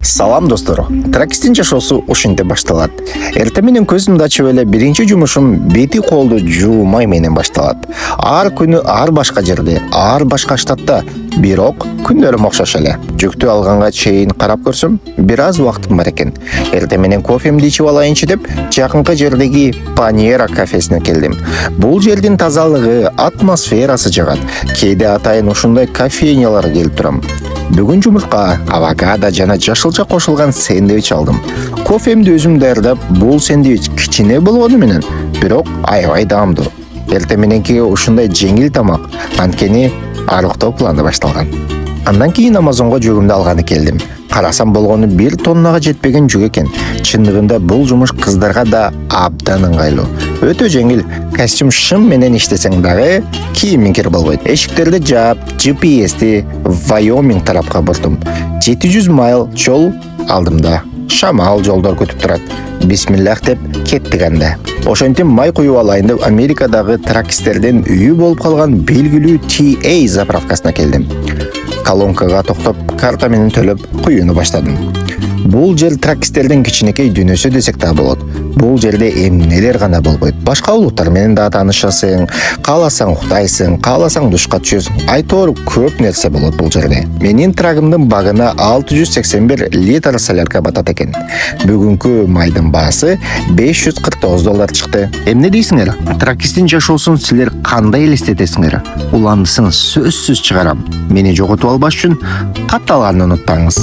Салам достор. Тракисттин жашоосу ушинте башталат. Эртең менен көзүмдү ачып эле биринчи жумушум бети колду жуумай менен башталат. Ар күнү ар башка жерде, ар башка штатта, бирок күндөрүм окшош эле. Жүктү алганга чейин карап көрсөм, бир аз убактым бар экен. Эртең менен кофемди ичип алайынчы деп, жакынкы жердеги Паньера кафесине келдим. Бул жердин тазалыгы, атмосферасы жагат. Кээде атайын ушундай кофейняларга келип турам. Бүгүн жумуртка, авокадо жана жашылча кошулган сэндвич алдым. Кофемди өзүм даярдап, бул сэндвич кичине болгону менен, бирок аябай даамдуу. Эртең мененки ушундай жеңил тамак, анткени аруктоо планы башталган. Андан кийин Amazonго жүгүмдү алганы келдим. Карасам болгону 1 тоннага жетпеген жүк экен. Чындыгында бул жумуш кыздарга да абдан ыңгайлуу. Өтө жеңил, костюм шым менен иштесең дагы кийимиңкир болбойт. Эшиктерди жаап, GPS-ти Wyoming тарапка бурдум. 700 майл жол алдымда. Шамал жолдор күтүп турат. Бисмиллах деп кеттик анда. Ошентип май куюп алайын деп Америкадагы тракисттерден үйү болуп калган белгилүү TA заправкасына келдим. Колонкага токтоп, карта менен төлөп, куюуну баштадым. Бул жер тракисттердин кичинекей дүйнөсү десек да болот. Бул жерде эмнелер гана болбойт. Башка улуттар менен да таанышасың, кааласаң уктайсың, кааласаң душка түшөсүң. Айтор көп нерсе болот бул жерде. Менин трагымдын багына 681 литр солярка батат экен. Бүгүнкү майдын баасы $549 чыкты. Эмне дейсиңер? Тракисттин жашоосун силер кандай элестетесиңер? Уландысын сөзсүз чыгарам. Мени жоготуп албаш үчүн катталганды унутпаңыз.